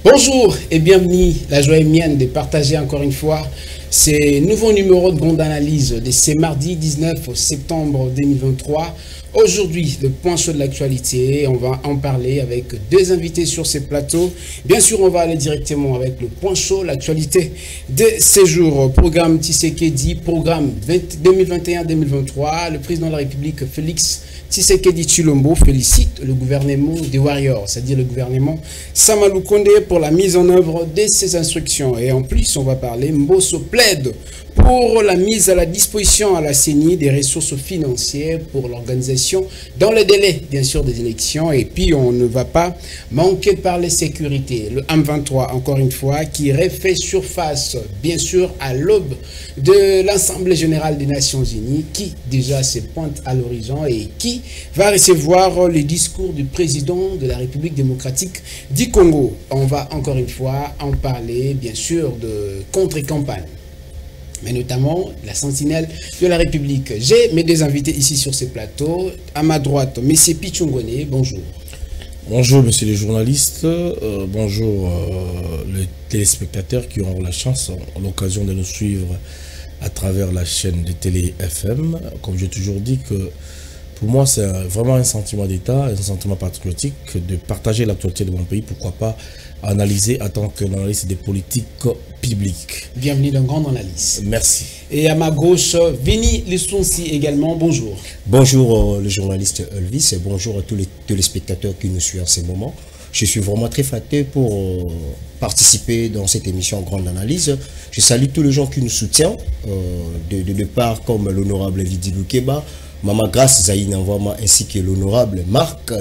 Bonjour et bienvenue. La joie est mienne de partager encore une fois ces nouveaux numéros de Grande Analyse de ce mardi 19 septembre 2023. Aujourd'hui, le point chaud de l'actualité, on va en parler avec deux invités sur ces plateaux. Bien sûr, on va aller directement avec le point chaud, l'actualité de ces jours. Programme Tshisekedi, programme 2021-2023. Le président de la République, Félix Tshisekedi Tshilombo, félicite le gouvernement des Warriors, c'est-à-dire le gouvernement Sama Lukonde, pour la mise en œuvre de ses instructions. Et en plus, on va parler, Mbosso plaide pour la mise à la disposition à la CENI des ressources financières pour l'organisation dans le délai, bien sûr, des élections. Et puis, on ne va pas manquer de parler sécurité. Le M23, encore une fois, qui refait surface, bien sûr, à l'aube de l'Assemblée générale des Nations Unies, qui déjà se pointe à l'horizon et qui va recevoir les discours du président de la République démocratique du Congo. On va encore une fois en parler, bien sûr, de contre-campagne, mais notamment la sentinelle de la République. J'ai mes deux invités ici sur ce plateau. À ma droite, M. Pichungone, bonjour. Bonjour, monsieur les journalistes. Bonjour, les téléspectateurs qui auront la chance, l'occasion de nous suivre à travers la chaîne de télé FM. Comme j'ai toujours dit, que pour moi, c'est vraiment un sentiment d'État, un sentiment patriotique de partager l'actualité de mon pays. Pourquoi pas analyser en tant qu'analyste des politiques publiques. Bienvenue dans Grande Analyse. Merci. Et à ma gauche, Vini Lissonsi également, bonjour. Bonjour le journaliste Elvis et bonjour à tous les téléspectateurs qui nous suivent en ce moment. Je suis vraiment très flatté pour participer dans cette émission Grande Analyse. Je salue tous les gens qui nous soutiennent, de part comme l'honorable Vidi Lukeba, Mama Grace Zaïna Nwama ainsi que l'honorable Marc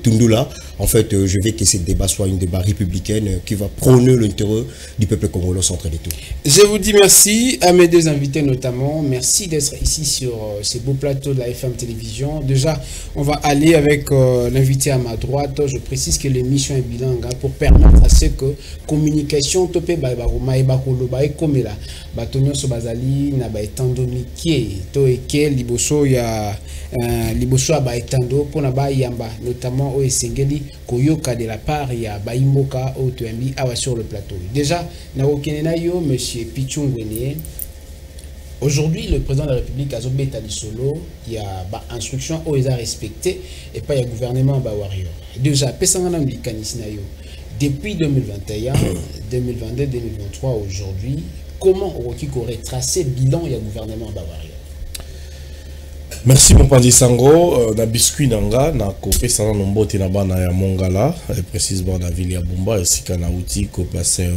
Tundula. En fait, je veux que ce débat soit un débat républicain qui va prôner l'intérêt du peuple congolais au centre de tout. Je vous dis merci à mes deux invités notamment. Merci d'être ici sur ces beaux plateaux de la FM Télévision. Déjà, on va aller avec l'invité à ma droite. Je précise que l'émission est bilingue pour permettre à ce que communication topé baïbaroma et bakoloba et comme là. Batonio Sobazali na baetando mikie to eke liboso ya liboso ya baetando pour na ba yamba notamment au Esengeli koyoka de la part ya baimboka au Tuambi awa sur le plateau. Déjà na okenena yo monsieur Pichungwene. Aujourd'hui, le président de la République a zobeta lisolo, il y a instruction aux a respecté et pas il y a gouvernement ba warrior. Déjà pesanga na mbikanisi na yo. Depuis 2021, 2022, 2023 aujourd'hui, comment on retracer le bilan du gouvernement Bavaria? Merci mon pandi sango na biscuit nanga na kopé sana nombote na bana ya Mongala précisément na ville ya Bumba ainsi qu'à Nauti ko passé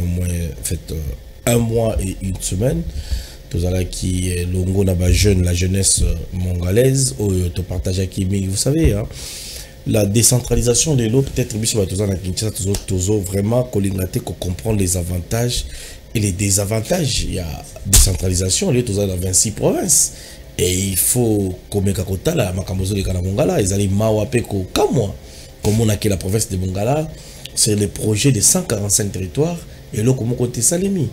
un mois et une semaine tous ala qui longo na ba jeune la jeunesse mongalaise au to partager qui vous savez hein, la décentralisation de l'eau peut-être biso ba tozana Kinshasa tozo vraiment kolingate ko comprendre les avantages et les désavantages. Il y a décentralisation, il y a dans 26 provinces. Et il faut comme Kakotala, Makamozo de Kanamongala, ils allaient Mawapeko Kamwa, comme on a que la province de Mongala, c'est le projet de 145 territoires, et là, comme côté Salemi.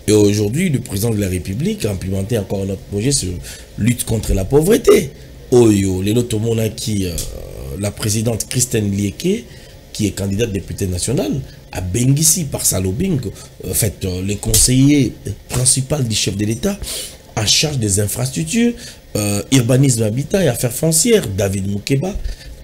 Et aujourd'hui, le président de la République a implémenté encore notre projet sur lutte contre la pauvreté. Oyo, les autres monde qui la présidente Christine Lieke, qui est candidate députée nationale, à Bengissi par Salobing, en fait, les conseillers principaux du chef de l'État en charge des infrastructures, urbanisme, habitat et affaires foncières, David Moukeba,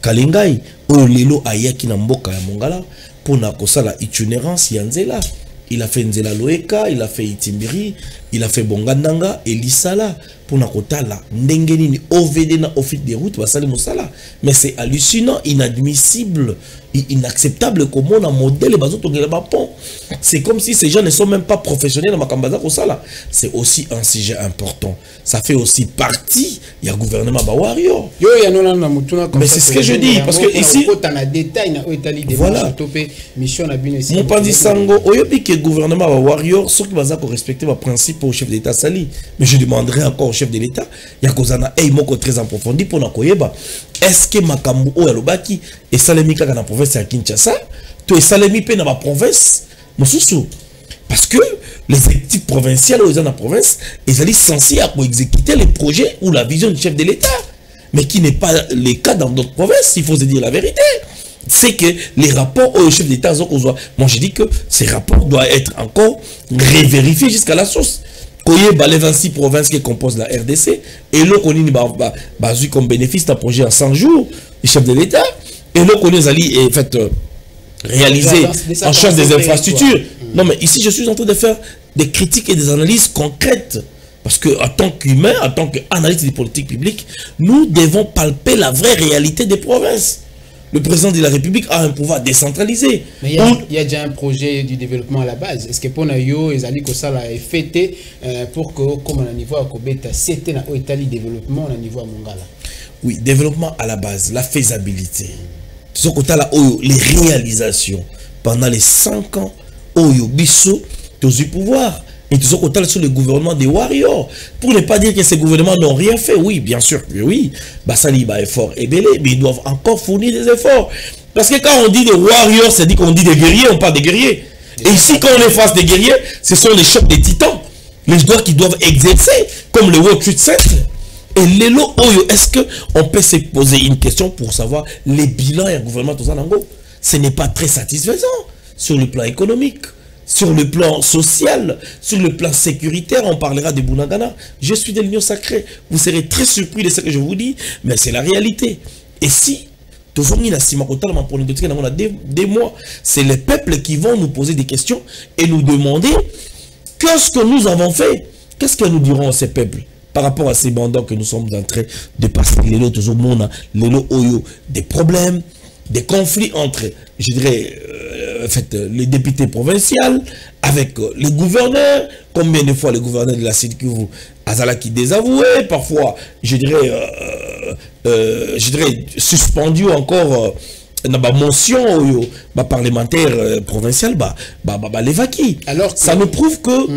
Kalengai, Olelo Ayaki Namboka ya Mongala, pour la itinérance Yanzela. Il a fait Nzela Loeka, il a fait Itimbiri, il a fait Bongandanga et Lissala pour Nakotala. Ndengeni ni OVD na office des routes, Basali Moussala. Mais c'est hallucinant, inadmissible, inacceptable comme on a modèle et bazo tongela ba pont. C'est comme si ces gens ne sont même pas professionnels dans Makambaza Kosala. C'est aussi un sujet important. Ça fait aussi partie, il y a le gouvernement Bawario. Mais c'est ce que je dis, parce que ici, voilà, mon pandisango, oyobi que le gouvernement Bawario, ceux qui vont respecter les principes au chef d'État Sali. Mais je demanderai encore au chef de l'État, il y a Kozana et moko très approfondi pour Nakoyeba. Est-ce que Makambu ou Alobaki et Salemi dans la province à Kinshasa, tu es Salemi dans la province, parce que les équipes provinciales dans la province, ils sont censés exécuter les projets ou la vision du chef de l'État, mais qui n'est pas le cas dans d'autres provinces, il faut se dire la vérité. c'est que les rapports au chef d'État, moi je dis que ces rapports doivent être encore révérifiés jusqu'à la source. Les 26 provinces qui composent la RDC, et là, on a eu comme bénéfice d'un projet en 100 jours, le chef de l'État, et là, on a fait réaliser en charge des infrastructures. Non, mais ici, je suis en train de faire des critiques et des analyses concrètes. Parce qu'en tant qu'humain, en tant qu'analyste des politiques publiques, nous devons palper la vraie réalité des provinces. Le président de la République a un pouvoir décentralisé. Mais il y a déjà un projet du développement à la base. Est-ce que pour nous, les alliés que ça a fêté pour que, comme on a niveau à Kobeta, c'était un état de développement au niveau à Mongala? Oui, développement à la base, la faisabilité. Ce côté-là, les réalisations pendant les 5 ans, Bisso, tous eu pouvoir. Et tout ce côté sur le gouvernement des warriors. Pour ne pas dire que ces gouvernements n'ont rien fait. Oui, bien sûr que oui. Bassali va effort et belé, mais ils doivent encore fournir des efforts. Parce que quand on dit des warriors, c'est dit qu'on dit des guerriers, on parle des guerriers. Et ici, quand on est face des guerriers, ce sont les chefs des titans. Les doigts qui doivent exercer, comme le World Trade Center. Et l'élo Oyo, est-ce qu'on peut se poser une question pour savoir les bilans et le gouvernement tout ça nango? Ce n'est pas très satisfaisant sur le plan économique. Sur le plan social, sur le plan sécuritaire, on parlera de Bunagana. Je suis de l'Union sacrée. Vous serez très surpris de ce que je vous dis, mais c'est la réalité. Et si, des mois, c'est les peuples qui vont nous poser des questions et nous demander qu'est-ce que nous avons fait. Qu'est-ce que nous dirons à ces peuples par rapport à ces bandits que nous sommes en train de passer, des problèmes, des conflits entre, je dirais, les députés provinciaux avec les gouverneurs. Combien de fois les gouverneurs de la Sud-Kivu Azala qui désavoué, parfois je dirais suspendu encore dans ma mention parlementaire provincial l'évacue. Alors que ça nous prouve que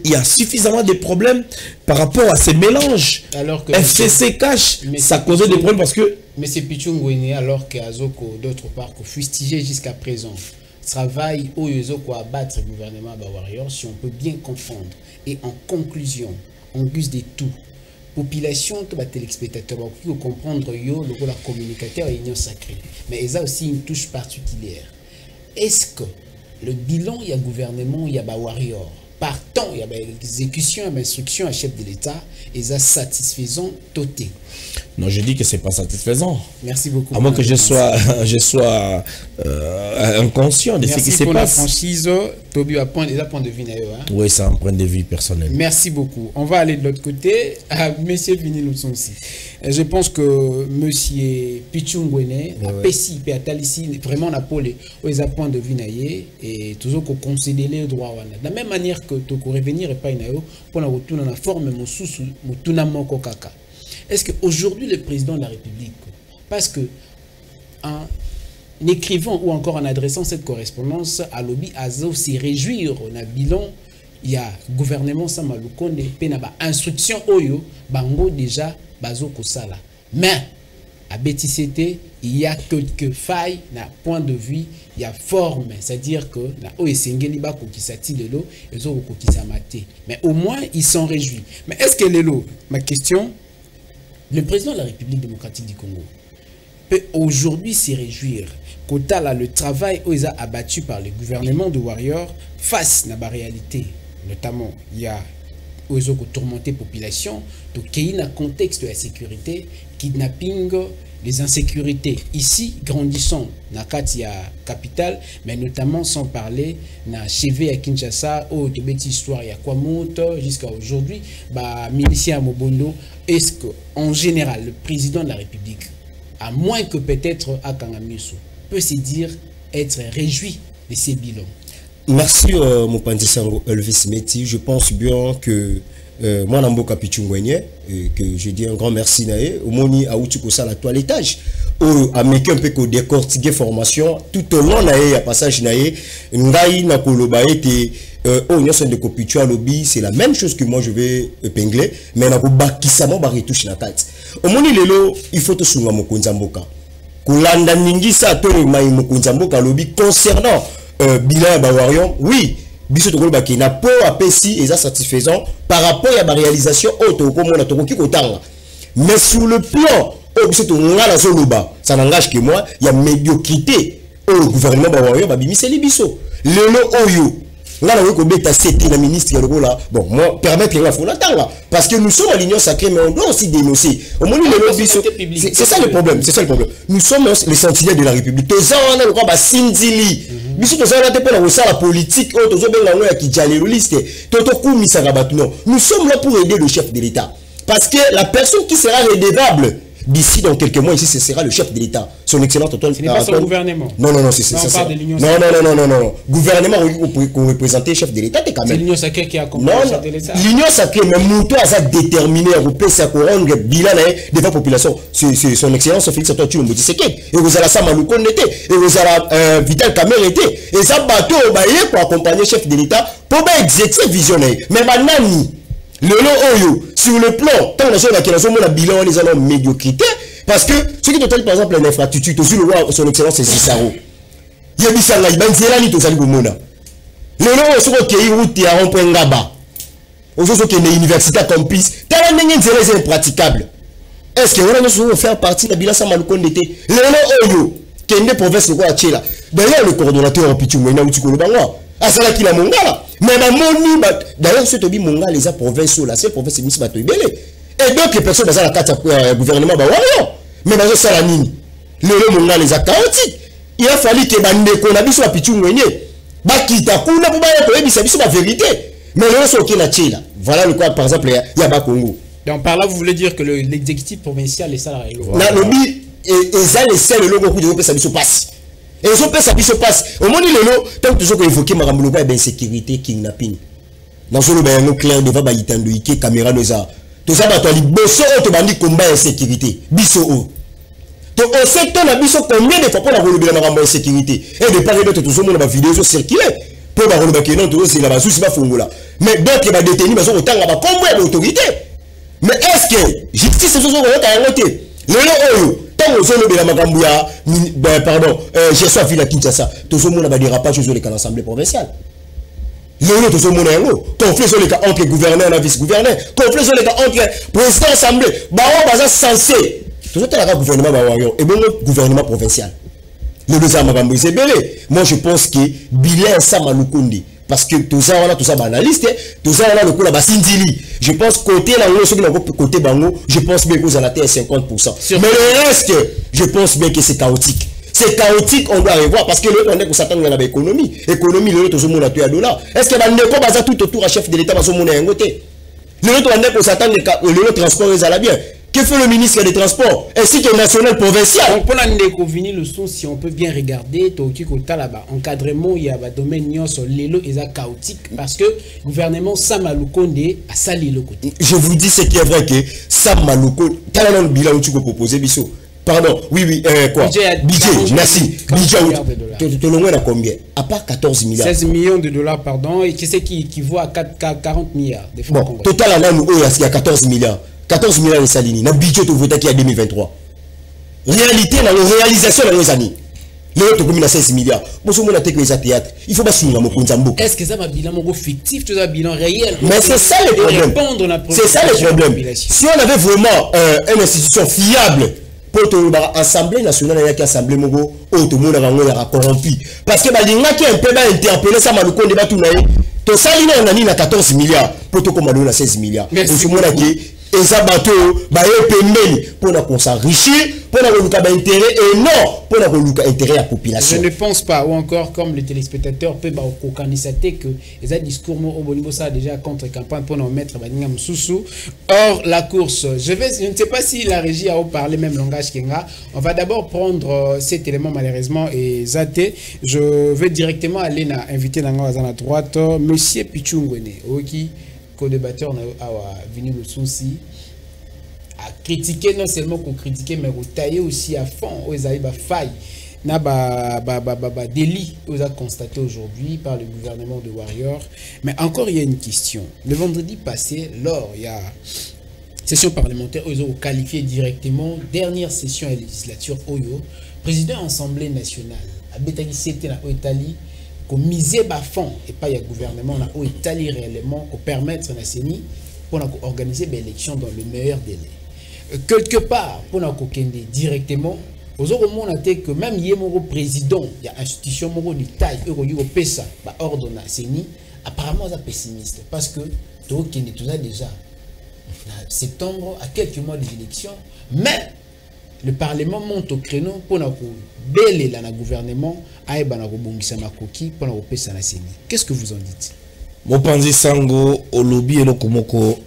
il y a suffisamment de problèmes par rapport à ces mélanges. Alors que FCC cache, ça causait des problèmes parce que mais c'est Pichungwene, alors qu'Azoko d'autre part fustigé jusqu'à présent travail au Yozoko à battre le gouvernement Warrior, si on peut bien comprendre. Et en conclusion, en guise de tout, population, tous les téléspectateurs, pour comprendre yo, le rôle communicateur et l'union sacrée. Mais il y a aussi une touche particulière. Est-ce que le bilan, il y a gouvernement, il y a Warrior, partant, il y a l'exécution, il y a l'instruction à chef de l'État, et ça satisfaisant toté? Non, je dis que c'est pas satisfaisant. Merci beaucoup. À moins que je sois inconscient de ce qui se passe. Merci pour la franchise. Tobi a point de vue. Oui, c'est un point de vue personnel. Merci beaucoup. On va aller de l'autre côté. Monsieur Vini Lutsonsi. Je pense que monsieur Pichungwene a Pessi, Péatalissi, vraiment on a polé aux points de vue et toujours qu'on considère le droit. De la même manière que tu peux revenir et pas pour la retourner dans la forme mon sous mon kaka. Est-ce qu'aujourd'hui, le président de la République, parce que en écrivant ou encore en adressant cette correspondance à Lobby Azo, s'y réjouir, on a bilan, il y a gouvernement Samaloukonde, Penaba, instruction Oyo, Bango déjà, Bazo Kosala. Mais, à BTCT, il y a quelques failles, na point de vue, il y a forme, c'est-à-dire que, na Oesengeliba Kokisati Lelo, et Zo Kokisamate. Mais au moins, ils sont réjouis. Mais est-ce que Lelo, ma question, le président de la République démocratique du Congo peut aujourd'hui se réjouir qu'au le travail abattu par le gouvernement de Warrior face à la réalité. Notamment, il y a tourmenté la population, donc il y a un contexte de la sécurité, kidnapping, les insécurités. Ici, grandissant dans la capitale, mais notamment sans parler dans chevet à Kinshasa, au Tibet histoire, il y a quoi monte jusqu'à aujourd'hui, milicia à Mobondo. Est-ce qu'en général, le président de la République, à moins que peut-être à Kangamiso, peut se dire être réjoui de ces bilans? Merci, Mopandisango Elvis Meti. Je pense bien que moi, Namboka Pichungwenye, que je dis un grand merci nae. Au moni a outuko ça la toilettage. A meké un peu que décortiquer formation tout au long nae a passage nae. Ngai na koloba ete au nyoson de kopitua lobby, c'est la même chose que moi je vais épingler, mais na ko bakisamo ba retouche na tête. Au moni lelo, il faut to sunga mokonza mboka. Kolanda ningisa to mai mokonza mboka lobby concernant bilan Bawarion, oui. Biso tokolo ba na po apesi eza satisfaisant par rapport à la réalisation auto comme on a tokoki kotanga. Mais sur le plan biso to ngala zoloba, ça n'engage que moi, il y a médiocrité le gouvernement ba wayo ba bimiseli biso lelo oyo là on ko beta c'était la ministre là bon moi permettre la faut l'attendre parce que nous sommes à l'union sacrée mais on doit aussi dénoncer au moins le biso c'est ça le problème nous sommes les sentinelles de la République tous on a le quoi ba sindili biso tous on a te pour la politique o tous benga ngo ya kijaleliste toto kumisa kabatu non nous sommes là pour aider le chef de l'État parce que la personne qui sera redevable d'ici dans quelques mois ici ce sera le chef de l'État son excellence Antoine. Ce n'est pas son gouvernement. Non c'est ça. Non gouvernement qu'on représenter chef de l'État quand même. C'est l'union sacrée qui a accompagné le chef de l'État. L'union sacrée mais Mouto a déterminé à repérer sa couronne bilan de la population c'est son excellence Félix Antoine Tshilombo Tshisekedi et vous allez ça Malukonde était et vous allez Vital Kamerhe était et ça bateau pour accompagner chef de l'État pour exercer visionnaire mais maintenant lelo oyo sur le plan tant la bilan les gens médiocrité parce que ce qui total par exemple l'infrastructure sur le roi son excellence c'est Cicero yebisa ngai banzela ni tozali komona lelo soko ke route ya rond-point ngaba ozo ke na université campus tala ndenge nzela c'est impraticable est-ce que on va faire partie de bilan sa Malukonde te lelo oyo kende province ko achela d'ailleurs le coordonnateur en Pichumwe na utikolo bango asala ki la mongala mais moni d'ailleurs ce tobi mongala les provinces là c'est province miss bato ibele et donc les personnes dans la carte gouvernement ba wayo mais bazo sala nini lelo mongala les chaotique il a fallu que bande ko na biso apichu ngwenye bakita kuna po ba ko ebisa biso la vérité mais lelo so ki na chela voilà le quoi par exemple ya ba Congo donc par là vous voulez dire que l'exécutif provincial est salarié na lobi et ça les seuls logo ku de ça biso passe et ils ont fait ça se passe au moins lelo tant que toujours évoquer makambo ba insécurité kidnapping dans ce loba no clair devant ba itando ike caméra noza to ça ba to liboso to bandi combat insécurité biso o to au secteur na biso combien de fois pour la relobela makambo insécurité et de part et d'autre toujours na ba vidéo sur circuler pour ba roloba que non to c'est la basusi ba fongola mais donc ba détenu ba so otanga ba combo ya autorité mais est-ce que justice so so ko ta ngote lelo oyo tant aux hommes de la Magambouya, pardon, j'ai soit vu la Kinshasa, tout le monde a des dérapages sur l'Assemblée provinciale. Le tout le monde est là. Conflit sur les cas entre gouverneur et vice-gouverneur. Conflit sur les cas entre président de l'Assemblée. Bah, censé. Tout le monde a un gouvernement et bon gouvernement provincial. Le deuxième Magambouya, c'est belé. Moi, je pense que Bilan Samalukonde. Parce que tout ça, analyste, tout ça, on a le coup là-bas, Sindili. Je pense côté là, côté Bango, je pense bien que vous en avez 50%. Mais le reste, je pense bien que c'est chaotique. C'est chaotique, on doit revoir. Parce que le on est pour s'attendre à l'économie. Économie, le tout le monde a tué à dollar. Est-ce que le n'est pas tout autour à chef de l'État, parce que le monde est un côté. Le on est pour s'attendre le transport, ils allaient bien. Que fait le ministre des Transports ainsi que le national provincial? Donc, pour la le son, si on peut bien regarder, là-bas, encadrement, il y a un domaine sur l'élo et chaotique parce que le gouvernement Samalukonde a sali le côté. Je vous dis ce qui est vrai que Samalukonde, quel est le bilan que tu peux proposer, Bissot? Pardon, oui, quoi? Budget, merci. Budget, tu l'as combien? À part 14 milliards. 16 millions de dollars, pardon, et qui c'est qui vaut à 40 milliards de francs. Bon, total, là, il y a 14 milliards. 14 milliards de salini, na budget de vote qui est 2023. Réalité, dans la réalisation dans les années. L'autre commune a 16 milliards. Bon, ce monde a été théâtre. Il faut pas suivre mon Konzambo. Est-ce que ça va bilan fictif, tout ça bilan réel? Mais c'est ça le problème. C'est ça le problème. Si on avait vraiment une institution fiable pour l'Assemblée nationale, qui assemblée mogo, tout le monde a corrompu. Parce que balinga qui est un peu interpellé ça maluko débat tout naï. Tout ça il a na 14 milliards pour tout commander na 16 milliards. Pour ce monde qui et ça bateau ba pembeni pour qu'on s'enrichir pour qu'on intérêt et non pour qu'on intérêt à la population. Je ne pense pas ou encore comme les téléspectateurs peuvent constater que les discours au niveau ça déjà contre campagne pour nous mettre Baningam Soussou hors la course. Je ne sais pas si la régie a parlé même langage Kenga. On va d'abord prendre cet élément malheureusement et zaté. Je vais directement aller inviter à la droite monsieur Pichungwene Oki co-débatteur a venu le souci à critiquer non seulement qu'on critiquer mais qu'on tailler aussi à fond aux failles na délit aux a constaté aujourd'hui par le gouvernement de Warrior. Mais encore il y a une question. Le vendredi passé, lors il y a session parlementaire, ils ont qualifié directement dernière session à la législature Oyo, président de l'Assemblée nationale a bétali c'était na Italie qu'on misait bas fond et pas il y a gouvernement là où Italie réellement pour permettre la CENI pour organiser l'élection dans le meilleur délai. Quelque part pour nous directement Aux autres moments, on a dit que même il y a un président, il y a une institution de taille, il y a PESA, ordre na CENI, apparemment, c'est pessimiste. Parce que, tout ça déjà, en septembre, à quelques mois des élections, mais le Parlement monte au créneau pour bêler le gouvernement, pour PESA na CENI. Qu'est-ce que vous en dites? Mopanzi Sango, au lobby et le Komoko,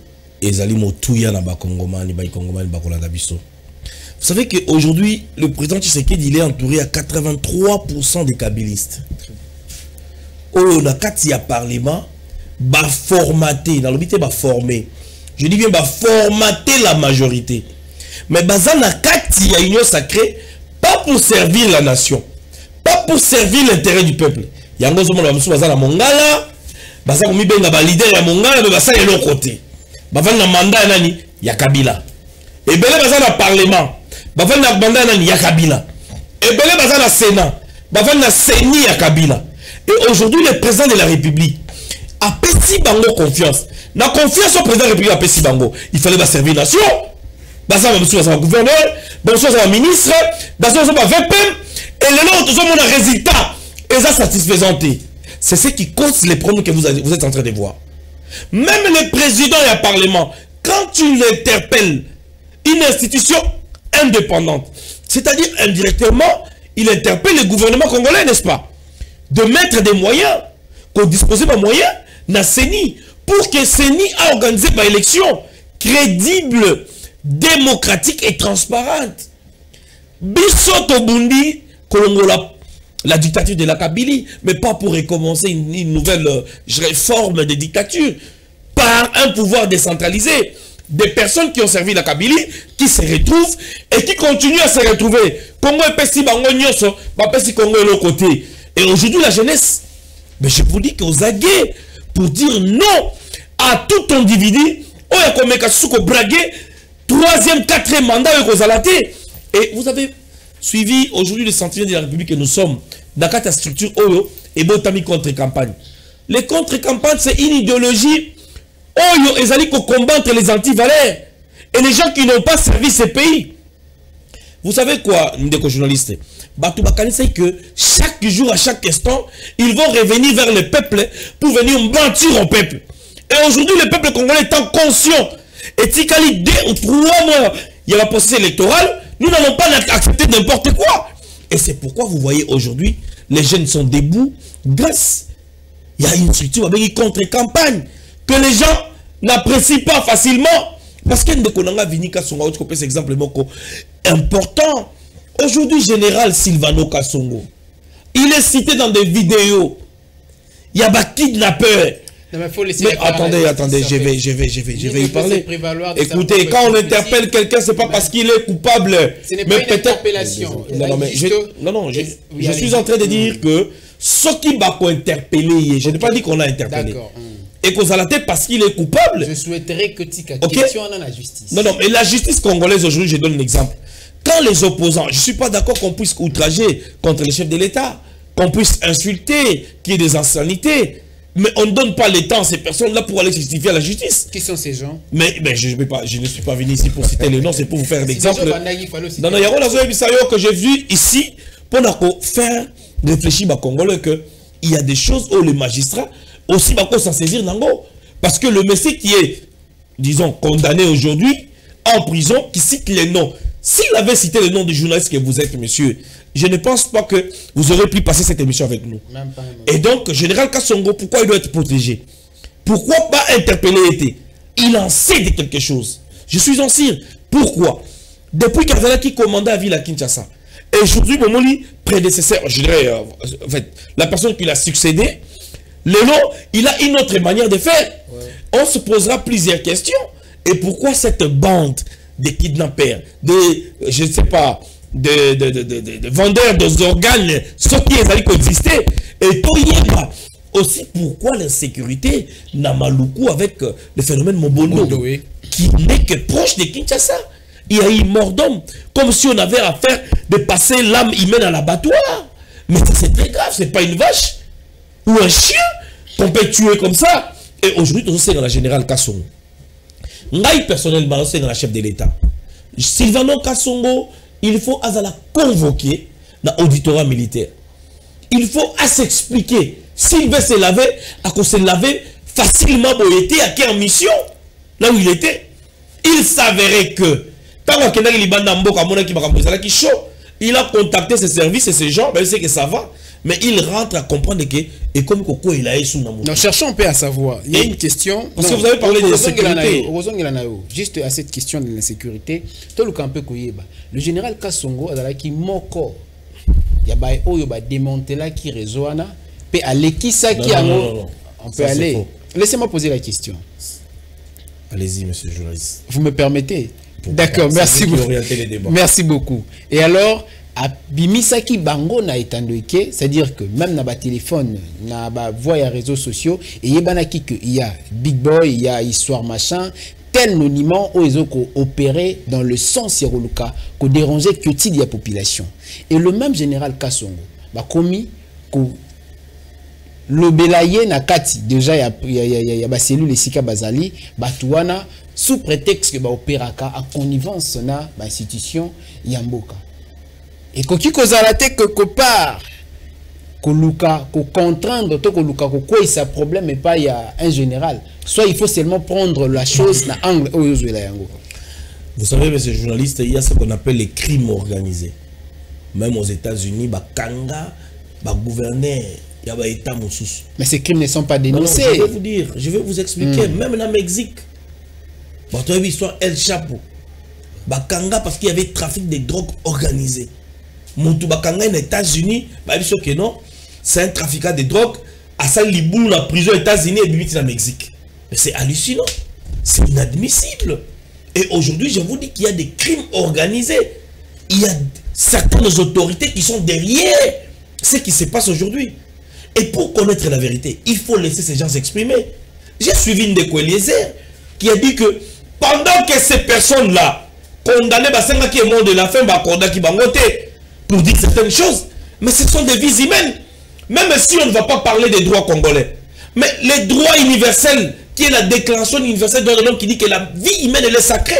ezali motuya na bakongomani, bakongomani bakolanda biso. Vous savez qu'aujourd'hui, le président Tshisekedi, il est entouré à 83% des kabylistes. On a quatre parlement, bah formaté, dans l'obité bah formé. Je dis bien bah formater la majorité. Mais bah ça n'a quatre y a union sacrée, pas pour servir la nation, pas pour servir l'intérêt du peuple. Il y a un gros monde qui la mongala, bah ça comme il benga bah leader ya mongala, mais bah ça est l'autre côté. Bah va na mandat nani, il y a Kabila. Et ben là bah ça na parlement. Bavana na banda na ya Kabila. Et belé baza na Sénat. Bavana na CENI ya Kabila. Et aujourd'hui le président de la République a pesi bango confiance. Na confiance au président de la République a pesi bango. Il fallait ba servir nation. Baza ba gouverneur, baza ba ministre, baza ba VPM et le lot tout monde a résultat et ça satisfaisanté. C'est ce qui cause les problèmes que vous êtes en train de voir. Même le président et le parlement quand tu l'interpelles une institution indépendante. C'est-à-dire indirectement, il interpelle le gouvernement congolais, n'est-ce pas? De mettre des moyens, qu'on dispose de moyens, na CENI, pour que CENI a organisé une élection crédible, démocratique et transparente. Bissoto Bundi, Kolongola, la dictature de la Kabylie, mais pas pour recommencer une nouvelle réforme de dictature, par un pouvoir décentralisé. Des personnes qui ont servi la Kabylie, qui se retrouvent et qui continuent à se retrouver. Congo est pessi, Bango Nyoso, Bapesi Congo est l'autre côté. Et aujourd'hui, la jeunesse, mais je vous dis qu'aux aguets, pour dire non à tout individu, on a comme Kasuko bragué, 3e, 4e mandat, et vous avez suivi aujourd'hui le sentiment de la République que nous sommes dans la structure Oyo et Botami contre-campagne. Les contre-campagnes, c'est une idéologie. Oyo ezali ko combattre les anti-valeurs et les gens qui n'ont pas servi ce pays. Vous savez quoi, ndeko journaliste? Batou bakani c'est que chaque jour, à chaque instant, ils vont revenir vers le peuple pour venir mentir au peuple. Et aujourd'hui, le peuple congolais étant conscient, et tikali 2 ou 3 mois, il y a la processus électorale, nous n'allons pas accepter n'importe quoi. Et c'est pourquoi vous voyez aujourd'hui, les jeunes sont debout grâce. Il y a une structure avec une contre-campagne que les gens n'apprécient pas facilement. Parce que Ndekonanga Vinika Songa, c'est exemple important. Aujourd'hui, général Silvano Kasongo, il est cité dans des vidéos. Il y a des kidnappeurs. Mais attendez, je vais y parler. Écoutez, quand on interpelle quelqu'un, c'est pas parce qu'il est coupable. Ce n'est pas une interpellation. Je suis en train de dire que ceux qui m'ont interpellé, je n'ai pas dit qu'on a interpellé. Et qu'on a la tête parce qu'il est coupable. Je souhaiterais que tu question dans la justice. Non, mais la justice congolaise aujourd'hui, je donne un exemple. Quand les opposants, je ne suis pas d'accord qu'on puisse outrager contre les chefs de l'État, qu'on puisse insulter, qu'il y ait des insanités, mais on ne donne pas le temps à ces personnes-là pour aller justifier à la justice. Qui sont ces gens? Mais je ne suis pas venu ici pour citer les noms, c'est pour vous faire un exemple. Non, il y a un que j'ai vu ici pour faire réfléchir aux Congolais qu'il y a des choses où les magistrats aussi s'en saisir nango. Parce que le messie qui est, disons, condamné aujourd'hui en prison, qui cite les noms. S'il avait cité le nom du journaliste que vous êtes, monsieur, je ne pense pas que vous aurez pu passer cette émission avec nous. Et donc, Général Kasongo, pourquoi il doit être protégé? Pourquoi pas interpeller? Il en sait de quelque chose. Je suis en cire. Pourquoi? Depuis Kazalaki commandait à Ville à Kinshasa. Et aujourd'hui, mon prédécesseur, je dirais, en fait, la personne qui l'a succédé, il a une autre manière de faire. Ouais. On se posera plusieurs questions. Et pourquoi cette bande de kidnappeurs, je ne sais pas, de vendeurs d'organes, ceux qui ont existé, et aussi pourquoi l'insécurité n'a maloukou avec le phénomène Mobondo, oui, qui n'est que proche de Kinshasa. Il y a eu mort d'homme, comme si on avait affaire de passer l'âme humaine à l'abattoir. Mais c'est très grave, c'est pas une vache ou un chien qu'on peut tuer comme ça. Et aujourd'hui, c'est dans la générale Kasongo. Moi, personnellement, c'est dans la chef de l'État. Silvano Kasongo il faut azala convoquer dans l'auditorat militaire. Il faut s'expliquer. S'il veut se laver, à cause se laver facilement pour être à quelle mission, là où il était. Il s'avérait que, quand il a contacté ses services et ces gens, ben, il sait que ça va. Mais il rentre à comprendre que, et comme Koko il a eu son amour. Non, cherchons un peu à savoir. Il y a une question. Parce que vous avez parlé de la sécurité. Juste à cette question de la sécurité, le général Kassongo a dit Moko. Il y a démonté là qui résonne. Puis à l'équissa qui a. On peut aller. Laissez-moi poser la question. Allez-y, monsieur le journaliste. Vous me permettez? D'accord, merci beaucoup. Merci beaucoup. Et alors, à Bimisaki Bango na etandoike, c'est-à-dire que même dans le téléphone, na voix et réseaux sociaux, et il y a Big Boy, il y a Histoire Machin, tel monument où ils ont opéré dans le sens Sieroluka, qu'on dérangeait que de la population. Et le même général Kassongo, commis le belaye na kati déjà il y a ba cellule Sika Bazali Batouana sous prétexte que ba opéraka à connivence na ba institution Yamboka et koki kozala te quelque part koluka ko contraindre to koluka ko quoi ça problème et pas il y a un général, soit il faut seulement prendre la chose na angle oyozo la yango. Vous savez, monsieur le journaliste, il y a ce qu'on appelle les crimes organisés. Même aux États-Unis, ba kanga ba gouverneur. Mais ces crimes ne sont pas dénoncés. Non, je vais vous dire, je vais vous expliquer. Même dans le Mexique, votre histoire El Chapo, Bakanga parce qu'il y avait trafic de drogue organisé. Moutou Bakanga aux États-Unis, que non, c'est un trafiquant de drogue. À ça, il boule la prison aux États-Unis et il dans le Mexique. Mais c'est hallucinant, c'est inadmissible. Et aujourd'hui, je vous dis qu'il y a des crimes organisés. Il y a certaines autorités qui sont derrière ce qui se passe aujourd'hui. Et pour connaître la vérité, il faut laisser ces gens s'exprimer. J'ai suivi une de Eliezer qui a dit que pendant que ces personnes-là condamnées qui est mort de la faim, pour dire certaines choses, mais ce sont des vies humaines. Même si on ne va pas parler des droits congolais, mais les droits universels, qui est la déclaration universelle de l'homme qui dit que la vie humaine elle est sacrée,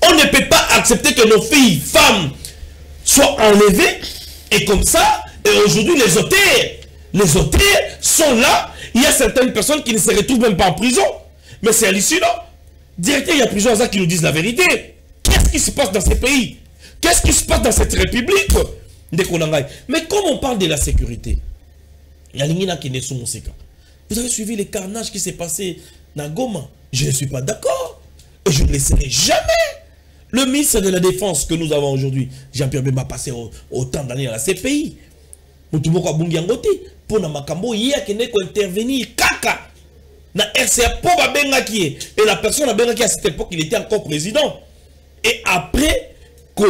on ne peut pas accepter que nos filles, femmes, soient enlevées. Et comme ça, et aujourd'hui les auteurs sont là. Il y a certaines personnes qui ne se retrouvent même pas en prison. Mais c'est hallucinant. Directement, il y a plusieurs gens qui nous disent la vérité. Qu'est-ce qui se passe dans ces pays? Qu'est-ce qui se passe dans cette république? Mais comme on parle de la sécurité, il y a l'ingina qui n'est sous mon séquent. Vous avez suivi les carnages qui s'est passé dans Goma. Je ne suis pas d'accord. Et je ne laisserai jamais le ministre de la Défense que nous avons aujourd'hui, Jean-Pierre Bemba, passer autant d'années dans la CPI. Pour na makambo hier qui n'est qu'intervenir kaka na RCA pour Bengaki et la personne a Bengaki à cette époque il était encore président et après que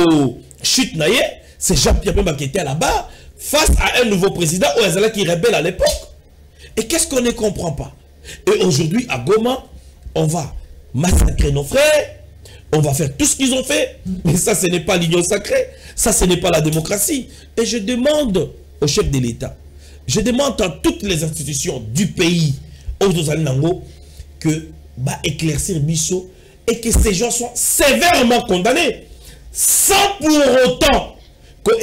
chute naie c'est Jean-Pierre Bemba qui était là-bas face à un nouveau président Oazala qui rebelle à l'époque. Et qu'est-ce qu'on ne comprend pas? Et aujourd'hui à Goma on va massacrer nos frères, on va faire tout ce qu'ils ont fait, mais ça ce n'est pas l'union sacrée, ça ce n'est pas la démocratie. Et je demande au chef de l'État, je demande à toutes les institutions du pays, que va éclaircir Bissot et que ces gens soient sévèrement condamnés, sans pour autant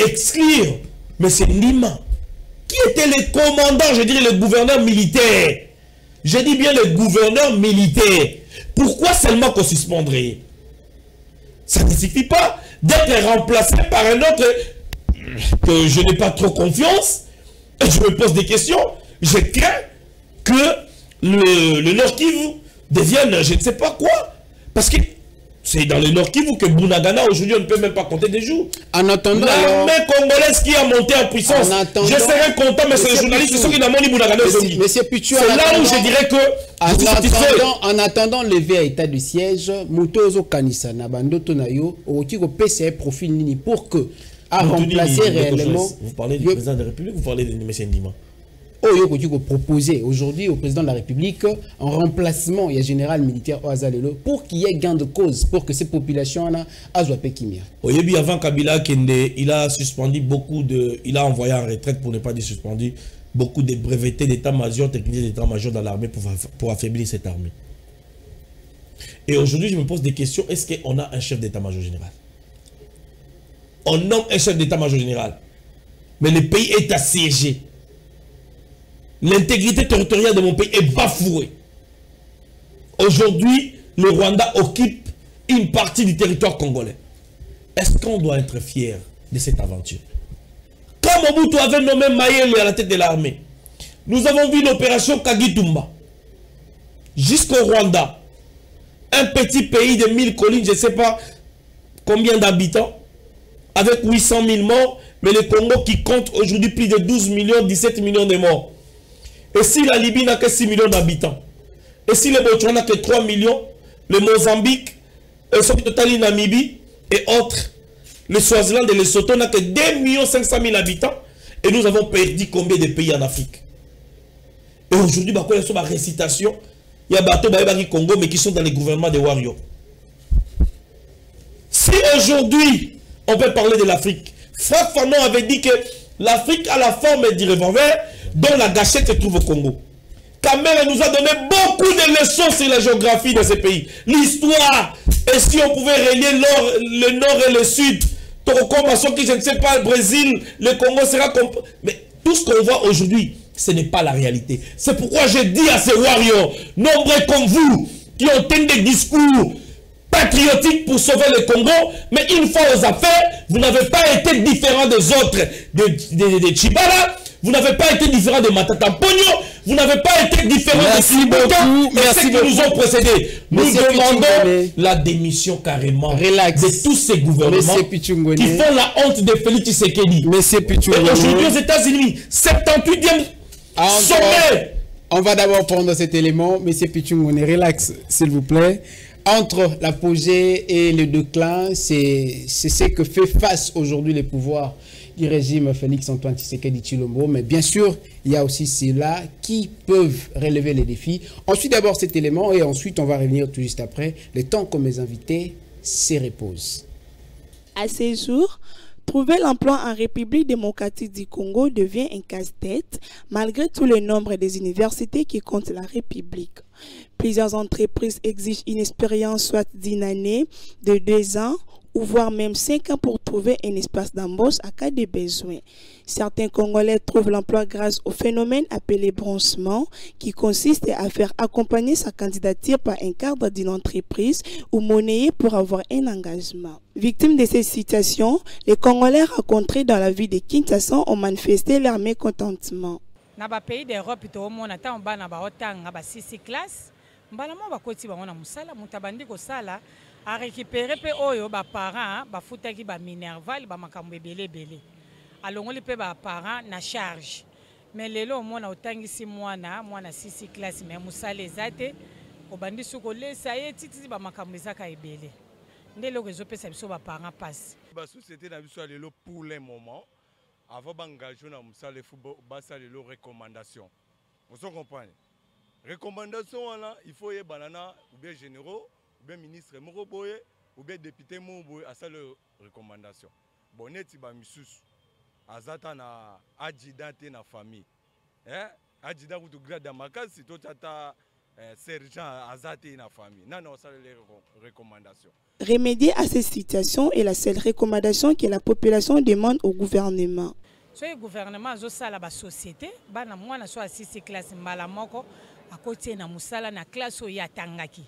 exclure M. Lima, qui était le commandant, je dirais le gouverneur militaire. Je dis bien le gouverneur militaire. Pourquoi seulement qu'on suspendrait? Ça ne suffit pas d'être remplacé par un autre que je n'ai pas trop confiance. Et je me pose des questions. Je crains que le Nord Kivu devienne je ne sais pas quoi. Parce que c'est dans le Nord Kivu que Bunagana aujourd'hui on ne peut même pas compter des jours. En attendant, l'armée congolaise qui a monté en puissance. Je serais content, mais c'est les journalistes qui sont qui n'ont pas Bunagana aujourd'hui. C'est là où je dirais que en attendant lever à état de siège, Mutozo Kanisa Nabandoto Nayo, au PCA profil Nini pour que à remplacer réellement. Vous parlez du président de la République ou vous parlez de M. Ndima? Proposer aujourd'hui au président de la République en remplacement, il y a général militaire Oazalelo pour qu'il y ait gain de cause, pour que ces populations-là aient Pekimia. Oyebi avant Kabila Kende, il a suspendu beaucoup de. Il a envoyé en retraite, pour ne pas dire suspendu, beaucoup de brevetés d'état-major, techniques d'état-major dans l'armée pour affaiblir cette armée. Et aujourd'hui, je me pose des questions. Est-ce qu'on a un chef d'état-major général? on nomme un chef d'état-major général. Mais le pays est assiégé. L'intégrité territoriale de mon pays est bafouée. Aujourd'hui, le Rwanda occupe une partie du territoire congolais. Est-ce qu'on doit être fier de cette aventure? Quand Mobutu avait nommé Mayele à la tête de l'armée, nous avons vu l'opération Kagitumba. Jusqu'au Rwanda, un petit pays de 1000 collines, je ne sais pas combien d'habitants, avec 800 000 morts, mais le Congo qui compte aujourd'hui plus de 12 millions, 17 millions de morts. Et si la Libye n'a que 6 millions d'habitants, et si le Botswana n'a que 3 millions, le Mozambique, le Namibie et autres, le Swaziland et le Lesotho n'a que 2 500 000 habitants, et nous avons perdu combien de pays en Afrique? Et aujourd'hui, il y a une récitation, il y a des bateaux qui Congo, mais qui sont dans les gouvernements des Wario. Si aujourd'hui, on peut parler de l'Afrique, Franck Fanon avait dit que l'Afrique a la forme du revolver dont la gâchette se trouve au Congo. Kamel nous a donné beaucoup de leçons sur la géographie de ces pays. L'histoire. Et si on pouvait relier le nord et le sud, qui je ne sais pas, le Brésil, le Congo sera... Mais tout ce qu'on voit aujourd'hui, ce n'est pas la réalité. C'est pourquoi je dis à ces warriors, nombreux comme vous, qui ont tenu des discours patriotiques pour sauver le Congo, mais une fois aux affaires, vous n'avez pas été différent des autres de Chibala, vous n'avez pas été différent de Matata Pogno, vous n'avez pas été différent de Sibota, merci qui nous ont précédés. Nous demandons la démission carrément de tous ces gouvernements qui font la honte de Félix Tshisekedi. Et aujourd'hui aux États-Unis, 78e sommet. On va d'abord prendre cet élément, Monsieur Pichungone, relax s'il vous plaît. Entre l'apogée et le déclin, c'est ce que fait face aujourd'hui les pouvoirs du régime Félix-Antoine Tshisekedi Tshilombo. Mais bien sûr, il y a aussi ceux-là qui peuvent relever les défis. Ensuite, d'abord cet élément et ensuite, on va revenir tout juste après. Le temps que mes invités se reposent. À ces jours, trouver l'emploi en République démocratique du Congo devient un casse-tête malgré tout le nombre des universités qui comptent la République. Plusieurs entreprises exigent une expérience soit d'une année, de 2 ans, ou voire même 5 ans pour trouver un espace d'embauche à cas de besoin. Certains Congolais trouvent l'emploi grâce au phénomène appelé branchement, qui consiste à faire accompagner sa candidature par un cadre d'une entreprise ou monnayer pour avoir un engagement. Victimes de cette situation, les Congolais rencontrés dans la ville de Kinshasa ont manifesté leur mécontentement. Na ba pays d'Europe to mona ta bana ba otanga ba 6 classe mbala mo ba koti ba ona musala mutabandi ko sala a récupérer pe oyo ba parents ba futaki ba minerval ba makambo ebele alongoli pe ba parents na charge mais lelo mona otangisi mwana 6 classe mais musala ezate obandi suko lesa ye titi ba makambo ezaka ebele ndelo kezo pesa biso ba parents passe ba société na biso lelo pour le moment. Avant d'engager dans le football, basa les recommandations. Vous comprenez? Recommandations là, il faut y banana ou bien généraux, ou bien ministre Moroboye, ou bien député Moroboye à ça les recommandations. Bonnet ba misus. Azata na adjudant na famille. Adjudant ou grade à makasi to tata sergent azate na famille. Non ça les recommandations. Remédier à ces situations est la seule recommandation que la population demande au gouvernement. Le gouvernement a la société, bana mwana so 6 classe mbala moko akoti na musala na classe ya tangaki.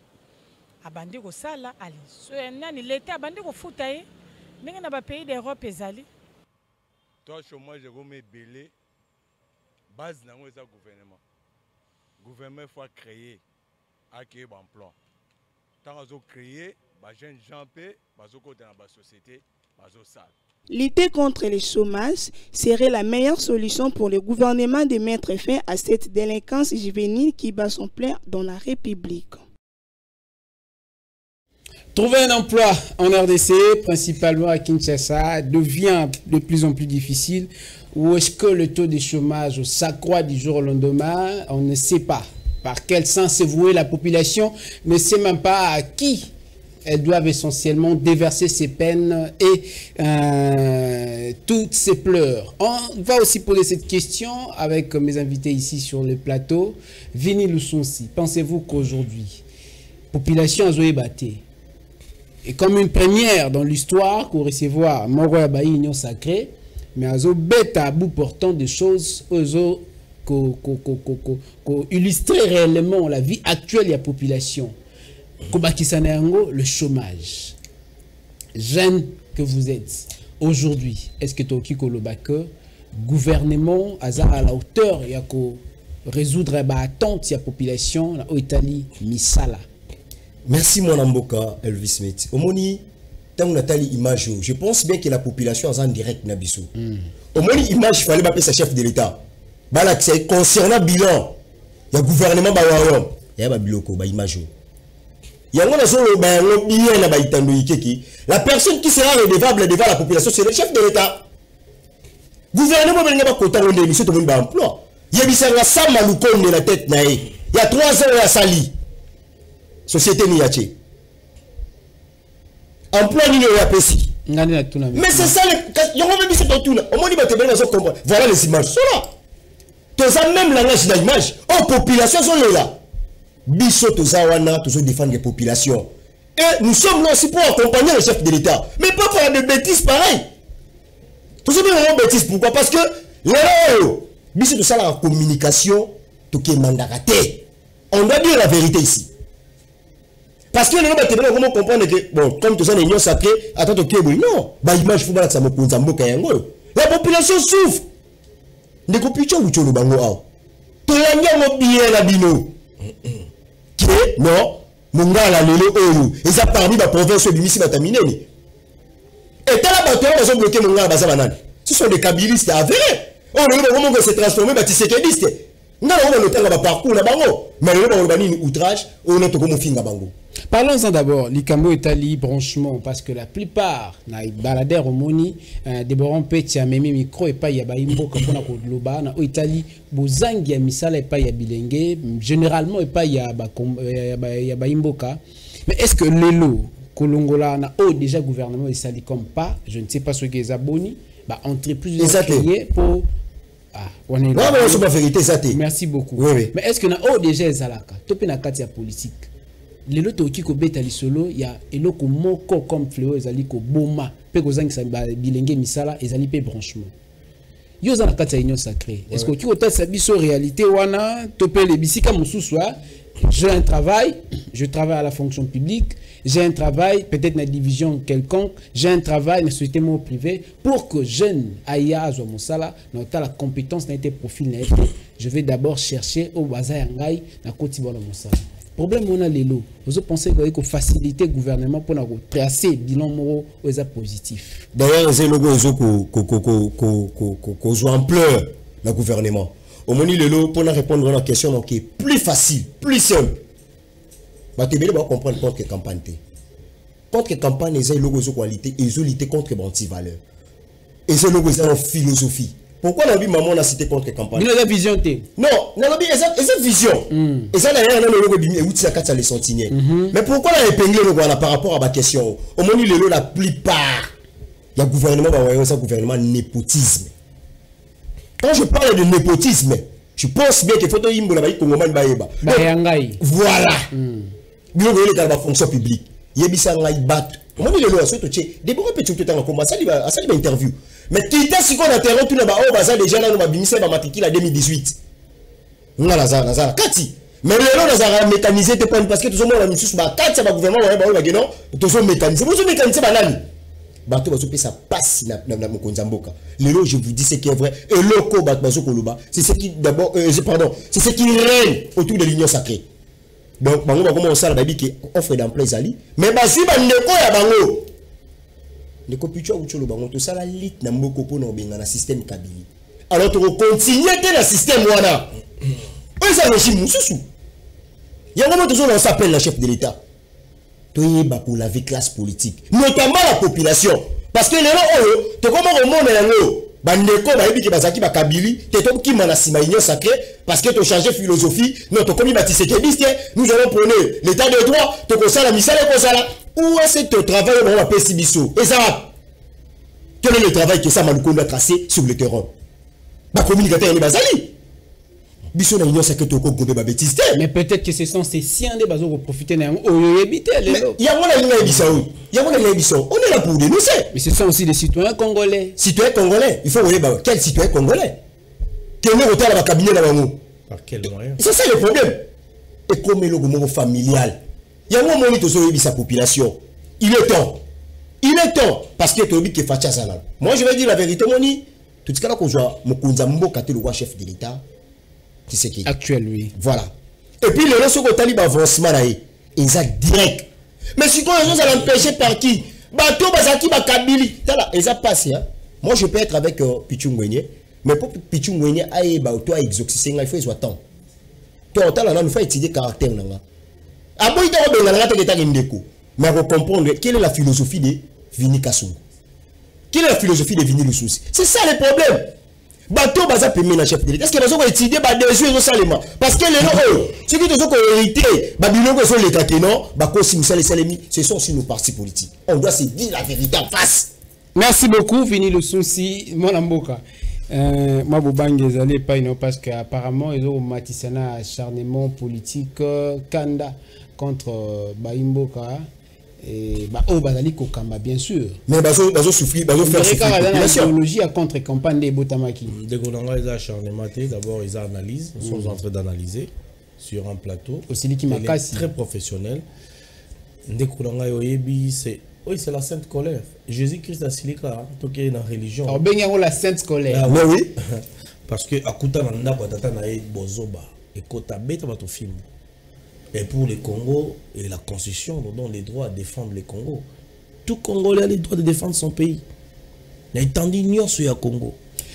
Abandi ko sala ali. So nani l'état abandi ko futa ye. Ndenge na ba pays d'Europe ezali. Toi chômage remé belé base nango eza gouvernement. Gouvernement faut créer acquérir emploi. Tant azo créer jeunes gens dans la société, lutter contre le chômage serait la meilleure solution pour le gouvernement de mettre fin à cette délinquance juvénile qui bat son plein dans la République. Trouver un emploi en RDC, principalement à Kinshasa, devient de plus en plus difficile. Ou est-ce que le taux de chômage s'accroît du jour au lendemain? On ne sait pas. Par quel sens est vouée la population ne sait même pas à qui elles doivent essentiellement déverser ses peines et toutes ses pleurs. On va aussi poser cette question avec mes invités ici sur le plateau. Vini Lusonsi, pensez-vous qu'aujourd'hui, population a zoé batté, Et comme une première dans l'histoire, pour recevoir Moro Yabaï Union Sacrée, mais azo bêta à bout portant des choses ozo illustrer réellement la vie actuelle de la population. Kobakisaneango, le chômage. Jeunes que vous êtes aujourd'hui, est-ce que Toki Kolobake, gouvernement à la hauteur, il y a résoudre les attentes de la population en Italie, Misala. Merci mon amboka Elvis Smith. Omoni tant Nathalie image, je pense bien que la population est en direct nabiso. Omoni image il fallait appeler sa chef de l'État. Bala c'est concernant bilan, il y a gouvernement bawaron, il y a ba biloko ba image. Il y a un solo ba bien na ba itando ikeki. La personne qui sera redevable devant la population c'est le chef de l'État. Gouvernement benga ba kota on démission to ba emploi. Yebisanga sama lukonde la tête na e. Il y a 3 ans à Sali. Société Niache. Emploi ni le yapesi. Mais c'est ça le yo même c'est tout là. Au moins il va te bien comprendre. Voilà les images sont là. Tous ça même langage d'image. Oh population sont là. Biso tozawana tous défendre les populations. Et nous sommes là aussi pour accompagner le chef de l'État. Mais pas faire des bêtises pareilles. Tous ces bêtises pourquoi? Parce que là biso tout ça la communication tout qui est mandaraté. On doit dire la vérité ici. Parce que les gens comment comprendre que bon comme tout ça l'union sacrée attends que non bah image faut que ça me pose mboka yango la population souffre ne kopicho ucholo bango a to yanga mo bien la bino que non mongala lelo oyo et ça parmi la province du Missi batamineni et tala bato ba so bloquer mongala baza banani ce sont des kabylistes avérés on le comment se transformer ba tisekediste ngala on notanga ba parcours na bango mais le ba banini outrage on to comme finga bango. Parlons-en d'abord, l'Ikambo Italie, branchement, parce que la plupart, na baladère au moni, Déborah Petit a même micro et pas Yabaimbo, comme on a dit Loba, na Italie, Bozangi a misala et pas Yabilengue, généralement et pas Yabaimboka. Mais est-ce que l'élo, Kolongola, na déjà gouvernement et sali comme pas, je ne sais pas ce qu'ils abonnent, bah entrer plusieurs criers pour. Ah, on est là. Non, mais c'est vérité, ça merci beaucoup. Oui, oui. Mais est-ce que na déjà Zalaka, topé na katia politique? Les loto qui ko beta lisolo ya eloko moko comme fléau ezali ko boma pe ko zangisa bilenge misala ezali pe branchement yo za na kati ya union sacrée est-ce que ko tasa biso réalité wana topé les bisika mususwa j'ai un travail je travaille à la fonction publique j'ai un travail peut-être na division quelconque j'ai un travail na société privée pour que jeune aya zo musala na la compétence na été profil na été je vais d'abord chercher au bazar ngai na koti bona musala. Problème on a les lots. Vous pensez qu'il faut faciliter le gouvernement pour tracer le bilan moral positif. D'ailleurs, c'est le logo qu'on joue en pleurs le gouvernement. Au moment où le lot pour répondre à la question qui est plus facile, plus simple. Bah tu vas comprendre contre campagne. Contre campagne, ils ont le logo qualité, ils ont lutté contre anti-valeurs. Ils ont le logo philosophie. Pourquoi la maman a cité contre campagne? Il a la vision. Non, il a cette vision. Et ça, il y a un logo qui est les sentinelles. Mais pourquoi la épinglé par rapport à ma question? Au moment où la plupart, il y a un gouvernement, un gouvernement népotisme. Quand je parle de népotisme, je pense bien qu'il faut que voilà. Il y a la fonction publique. Il y a des au moment où il y a des interview. Mais qui était si qu'on interrompt tout le monde, déjà là, nous avons mis ça matricule en 2018. Nous avons ça. Kati. Mais le lot, nous avons mécanisé parce que tout le monde a mis sur le Kati, le gouvernement, tout le mécanisé. Vous avez mécanisé, bateau bazo ça passe na mokonzamboka. Le lot, je vous dis ce qui est vrai. Et le co bazo koluba, c'est ce qui d'abord, pardon, c'est ce qui règne autour de l'union sacrée. Donc, bango ba comment ça la baby qui offre d'emploi zali. Mais ba si ba ndeko ya bango. Le copicho ou cholo bango tout ça la lit na mboko po na benga na système kabili. Alors tu continuer dans le système wana. On ça régime mususu. Il y a un moment toujours on s'appelle la chef de l'État. Toyeba pour la vie classe politique, notamment la population. Parce que les gens, tu comment au monde yango bandeko ba yebi ki bazaki ba kabili, te to ki mana sima union sacrée parce que tu changer philosophie, non to komi batisekediste, nous allons prendre l'état de droit, to ko sala misala ko sala. Où est-ce que tu travailles dans la PCBISO? Et ça, quel est le travail que ça m'a tracé sur le terrain? Ma communicateur est basali. biso na union sacré toko gobe ba bêtise. Mais peut-être que ce sont ces siens des bazo pour profiter d'un oyebité les lots. Il y a mon na bisao. Il y a mon na bisao. On est là pour dénoncer. Mais ce sont aussi des citoyens congolais. Citoyens congolais. Il faut voir quel citoyen congolais. Quel est dans le cabinet là bango. Par quel moyen? C'est ça le problème. Et comme le gomo familial. Il y a mon monito so sa population. Il est temps. Il est temps parce que Tobi qui fait ça là. Moi je vais dire la vérité moni. Tout ce cas là qu'on joue Mokonza Mboka le roi chef de l'État. Tu sais qui actuel oui. Voilà. Et puis le reste au talib avancement là ils a direct. Mais si quand les gens ça l'empêcher par qui? Bato bazaki ba kabili. Tala, ils a passé hein. Moi je peux être avec Pichu Ngwenye, mais pour Pichu Ngwenye aille ba toi exorciser il faut soit temps. Toi tala là nous faut étudier caractère nanga. Aboy ta benga na ta ndeko. Mais pour comprendre quelle est la philosophie de Vini Kassoum. Quelle est la philosophie de Vini Lususi? C'est ça le problème. Bateau baza payé na chef de l'État. Est-ce que les gens étudier ba déjouer salement parce que les gens ceux qui sont hérité ba biloko sont l'état que non ba ko simisa les salemi ce sont aussi nos partis politiques. On doit se dire la vérité en face. Merci beaucoup Vini Lususi mon amboka. Moi bobange ezali pas non parce que apparemment ils ont matissé un acharnement politique kanda contre Baimboka. Et bah oh bazali kokamba bien sûr mais bazo souffrir bazo faire souffrir la population à contre campagne des Botamaki de Gonanga ils ont acharnement d'abord ils ont analyse ils sont en train d'analyser sur un plateau aussi qui makasi très professionnel de Gonanga yoyebi c'est oui c'est la sainte colère Jésus-Christ a silika toké na religion alors ben la sainte colère oui parce que akuta na ndako tata na bozoba et kota beta bato film. Et pour le Congo, et la Constitution nous donne les droits de défendre le Congo. Tout Congolais a le droit de défendre son pays. Il y a une sur le Congo.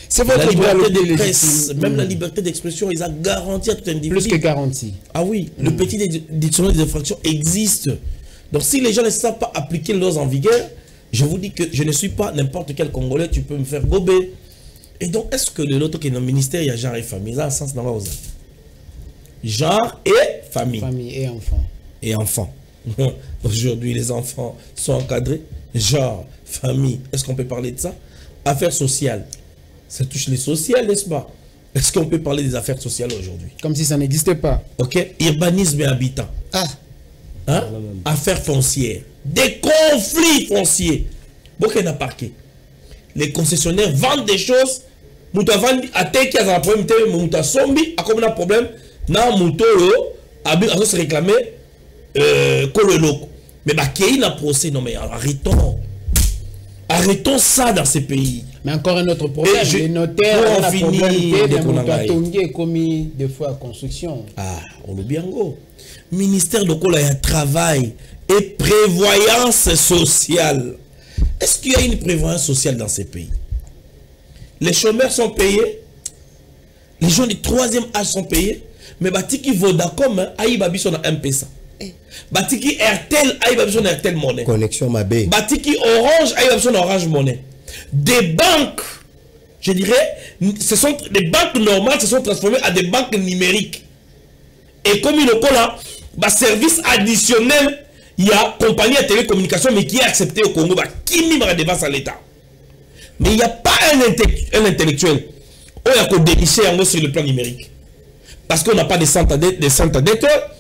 C'est votre la liberté droit de presse, même la liberté d'expression, ils ont garanti à tout individu. Plus que garanti. Ah oui, le petit dictionnaire des infractions existe. Donc si les gens ne savent pas appliquer les lois en vigueur, je vous dis que je ne suis pas n'importe quel Congolais, tu peux me faire gober. Et donc, est-ce que l'autre qui est dans le ministère, il y a genre et famille? Ça a un sens dans la genre et famille. Famille et enfants. Et enfants. Aujourd'hui, les enfants sont encadrés. Genre, famille. Est-ce qu'on peut parler de ça? Affaires sociales. Ça touche les sociales, n'est-ce pas? Est-ce qu'on peut parler des affaires sociales aujourd'hui? Comme si ça n'existait pas. Ok. Urbanisme et habitat. Ah. Hein? Affaires foncières. Des conflits fonciers. Beaucoup parqué. Les concessionnaires vendent des choses. Mouta vend à tel qui a un problème, mouta sombi, a comme un problème. Na moutolo a se réclamer kololoko mais bah qui n'a procès non mais arrêtons ça dans ces pays. Mais encore un autre problème, les notaires ont un problème commis des fois à construction. Ah on le bien go ministère de Kola y a travail et prévoyance sociale. Est-ce qu'il y a une prévoyance sociale dans ces pays? Les chômeurs sont payés, les gens du 3e âge sont payés. Mais Batiki Vodacom, aïe babiso na M-Pesa. Batiki Airtel, aïe babiso na Airtel Monnaie. Connexion Mabé. Batiki Orange, aïe babiso na Orange Monnaie. Des banques, je dirais, ce sont des banques normales se sont transformées à des banques numériques. Et comme il y a un service additionnel, il y a une compagnie de télécommunication mais qui est acceptée au Congo, qui mime la défense à l'État. Mais il n'y a pas un intellectuel où il y a qu'on dénicher sur le plan numérique. Parce qu'on n'a pas de centres d'éditeurs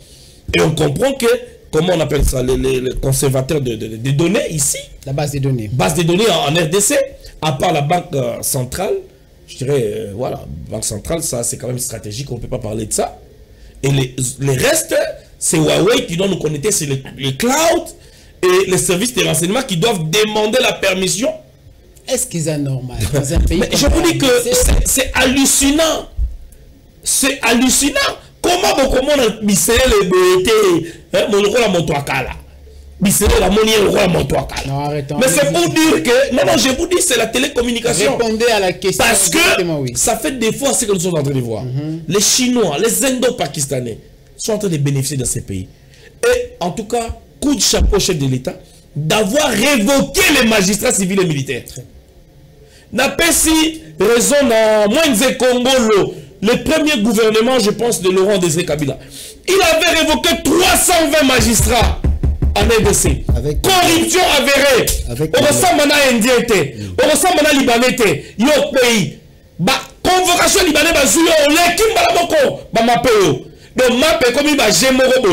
et on comprend que, comment on appelle ça, les conservateurs de données ici. La base des données. Base des données en RDC, à part la banque centrale, je dirais, voilà, banque centrale, ça c'est quand même stratégique, on ne peut pas parler de ça. Et les restes, c'est Huawei qui doit nous connecter sur les clouds et les services de renseignement qui doivent demander la permission. Est-ce qu'ils sont normal dans un pays? Mais je vous dis que c'est hallucinant. C'est hallucinant. Comment on a mis les BT, mon motoakala. Mais c'est pour dire que non, je vous dis, c'est la télécommunication. Répondez à la question. Parce que ça fait des fois ce que nous sommes en train de voir. Les Chinois, les Indo-Pakistanais sont en train de bénéficier dans ces pays. Et en tout cas, coup de chapeau chef de l'État d'avoir révoqué les magistrats civils et militaires. N'a pas si raison dans Mwenze Kongolo, le premier gouvernement, je pense, de Laurent Désiré Kabila. Il avait révoqué 320 magistrats en RDC. Corruption avérée. On ressemble à Indien, on ressemble à Libanais, il y a pays. Bah, convocation libanais bazouyo l'équipe balamoko bamapeo donc mape comme il va gémoro.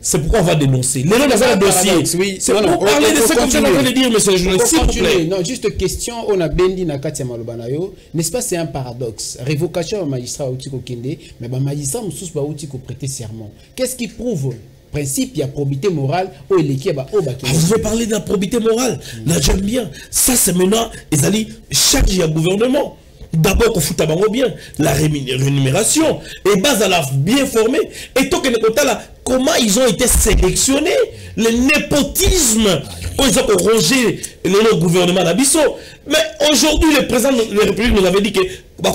C'est pourquoi on va dénoncer. Les gens dans un dossier. Oui. C'est pour parler de ce qu'on est en train de dire, monsieur le journaliste. S'il vous plaît. Non, juste question. On a Bendi Nakatia Malobanayo. N'est-ce pas, c'est un paradoxe. Révocation au magistrat Outiko Kende, mais le magistrat Moussous Outiko prêter serment. Qu'est-ce qui prouve? Principe, il y a probité morale. Vous avez parlé de la probité morale. Là, j'aime bien. Ça, c'est maintenant, ils allaient charger le gouvernement. D'abord, qu'on fout bien la rémunération et base à la bien formée. Et tant que comment ils ont été sélectionnés, le népotisme, ils ont rongé le gouvernement d'Abisso. Mais aujourd'hui, le président de la République nous avait dit que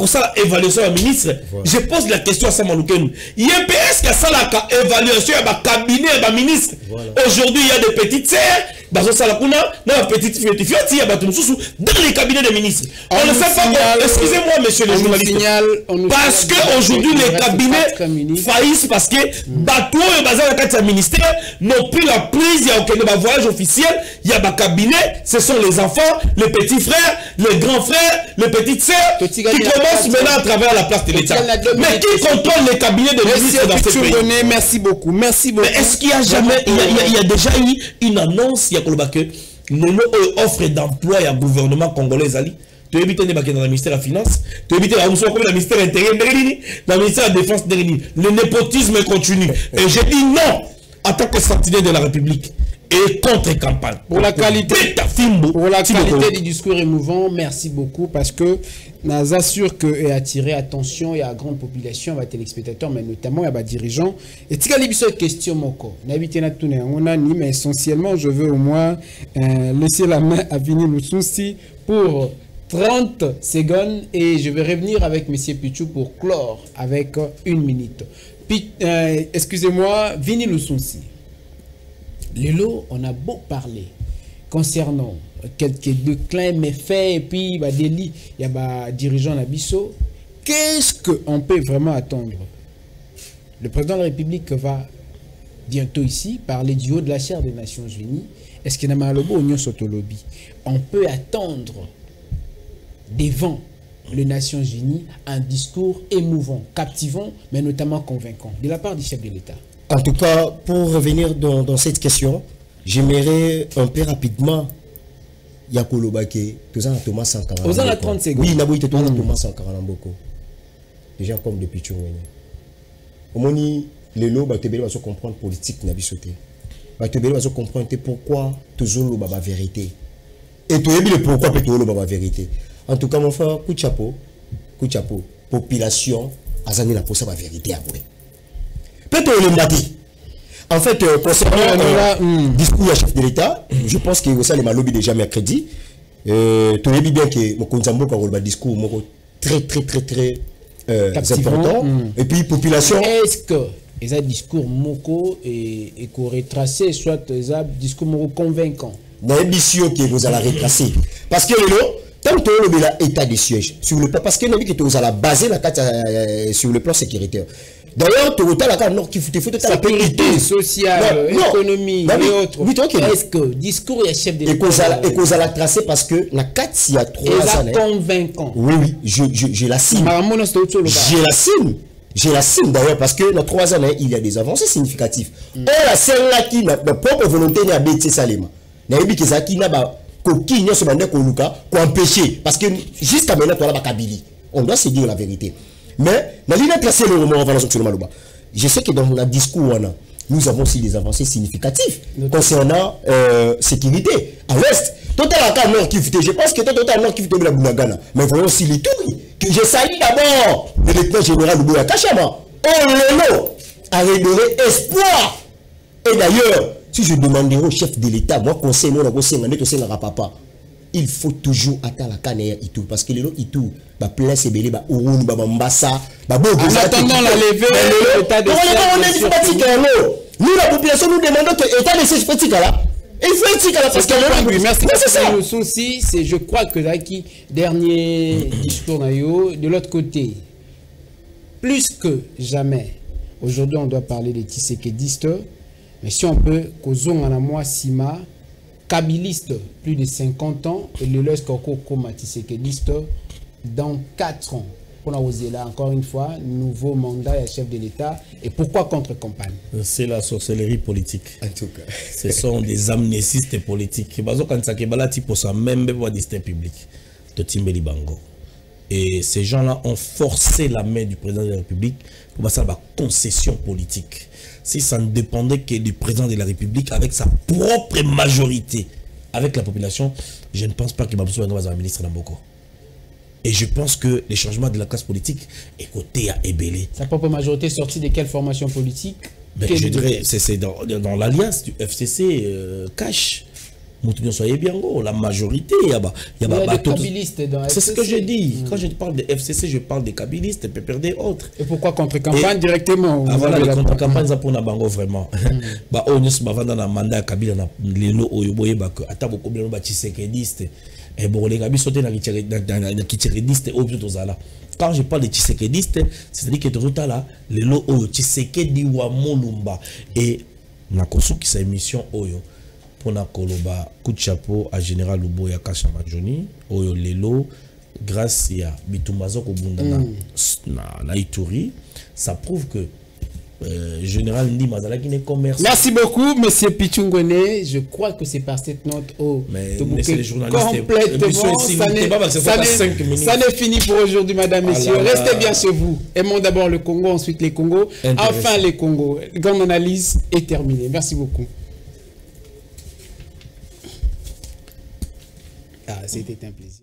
ça évaluation à ministre. Voilà. Je pose la question à Samalouken. Il y a presque ça la évaluation à cabinet à ministre. Voilà. Aujourd'hui, il y a des petites sœurs, dans les cabinets des ministres. On ne fait pas. Excusez-moi, monsieur le journaliste. Parce qu'aujourd'hui, les cabinets faillissent parce que bateau et bazar à quatre ministères n'ont pris la prise. Il y a aucun voyage officiel. Il y a des cabinets. Ce sont les enfants, les petits frères, les grands frères, les petites sœurs qui commencent maintenant à travers la place de l'État. Mais qui contrôle les cabinets de ministres dans ce pays? Merci beaucoup. Merci beaucoup. Mais est-ce qu'il y a jamais, il y a déjà eu une annonce, il y a que le offre d'emploi et à gouvernement congolais ali. Tu évites de dans le ministère de la Finance, tu évites le ministère de l'Intérieur, dans le ministère de la Défense, le népotisme continue. Et j'ai dit non en tant que sentinelle de la République. Et contre-campagne. Pour la qualité du discours émouvant, merci beaucoup parce que nous assure que et attirer attention et à grande population, à téléspectateurs, mais notamment à dirigeants. Et tu as une question, Moko. Mais essentiellement, je veux au moins laisser la main à Vini Lusunsi pour 30 secondes et je vais revenir avec M. Pichou pour clore avec une minute. Excusez-moi, Vini Lusunsi. Lelo, on a beau parler concernant quelques déclins, méfaits, et puis bah, délit, il y a bah, dirigeant Nabisso. Qu'est-ce qu'on peut vraiment attendre? Le président de la République va bientôt ici parler du haut de la chaire des Nations Unies. Est-ce qu'il y a un lobo ou lobby? On peut attendre devant les Nations Unies un discours émouvant, captivant, mais notamment convaincant de la part du chef de l'État. En tout cas, pour revenir dans cette question, j'aimerais un peu rapidement Yakolo Baké, Thomas Sankara. Vous avez 30 secondes. Oui, Naboui Thomas Sankara Namboko. Des gens comme depuis Tchouweni. Au moins, les lots, Batebele va se comprendre politique Nabisoté. Batebele va se comprendre pourquoi toujours la vérité. Et tu as vu le pourquoi peut-être la vérité. En tout cas, mon frère, coup de chapeau, population, Azani la pour ça la vérité après. En fait, concernant le discours du chef de l'État, je pense que ça les lobby déjà mercredi. Tu as vu bien que mon Konzambo a un discours très important. Et puis population. Est-ce que les discours moko et qu'on retracer soit les discours moko convaincants? Dans l'émission que vous allez retracer, parce que tant que vous avez l'état de siège sur le plan, parce que vous allez baser la carte sur le plan sécuritaire. D'ailleurs, tu as la carte qui faut sécurité sociale, économie et autres. Est-ce que discours et chef de l'État et qu'on allait tracer parce que la carte il y a 3 années. Convaincant. Oui, je la signe. Je la signe d'ailleurs parce que dans 3 années, il y a des avancées significatives. Or, la scène là qui n'a pas propre volonté n'a pas été salima. N'a pas été ça qui n'a pas coquille n'a pas qu'on empêcher parce que jusqu'à maintenant, tu as la Kabili. On doit se dire la vérité. Mais, je sais que dans notre discours, nous avons aussi des avancées significatives concernant sécurité. À l'ouest, total à nord qui je pense que total nord qui fait la Bounagana. Mais voyons aussi les tours que je salue d'abord le lieutenant général Louboya Kachama. Oh Lelo a redonné espoir. Et d'ailleurs, si je demanderais au chef de l'État, moi conseil, moi conseil, papa. Il faut toujours attendre la canne et tout parce que les autres, tout, bah plein c'est belé, bah Ouroun, bah Mbassa, bah Bogo. En attendant la levée, l'état de siège. Nous, la population, nous demandons que l'état de siège pratique là. Il faut éthique là parce que merci. Le souci, c'est, je crois que Zaki, dernier discours de l'autre côté, plus que jamais, aujourd'hui, on doit parler des Tshisekedi, mais si on peut, Kozong en a moi, Sima. Kabiliste, plus de 50 ans, et le Leskoko Komatisekediste, dans 4 ans. pour oser là, encore une fois, nouveau mandat et chef de l'État. Et pourquoi contre-campagne? C'est la sorcellerie politique. En tout cas. Ce sont des amnésistes politiques. Même public. Et ces gens-là ont forcé la main du président de la République pour passer à la concession politique. Si ça ne dépendait que du président de la République avec sa propre majorité, avec la population, je ne pense pas qu'il va besoin d'un ministre Namboko. Et je pense que les changements de la classe politique est côté à ébélé. Sa propre majorité sortie de quelle formation politique? Ben, je dirais, c'est dans l'alliance du FCC Cash. La majorité, il y a des kabylistes dans FCC. C'est ce que je dis. Quand je parle de FCC, je parle des kabylistes, PPRD et autres. Et pourquoi contre-campagne directement? Voilà, les contre-campagnes, ça pour na bango vraiment. Bah, on est dans un mandat Kabila, na lelo oyoboye bak, ata beaucoup bien ba Tshisekediste. Et bon, les Kabylistes sautent dans Tshisekediste au plus tozala. Quand je parle de Tshisekediste, c'est-à-dire que tout à là, lelo oyo Tshisekedi wa Molumba et na kosuki sa émission oyo. On a koloba coup de chapeau à Général Luboya Kashama Johnny oyo lelo grâce à Bitumbazo Kobunda na Ituri, ça prouve que Général Ndi Mazala qui n'est commerce. Merci beaucoup monsieur Pichungone, je crois que c'est par cette note mais les journalistes complètement ça n'est fini pour aujourd'hui madame, messieurs. Restez bien chez vous. Aimons d'abord le Congo, ensuite les Congos, enfin les Congos. Grande analyse est terminée. Merci beaucoup. Ah, c'était un plaisir.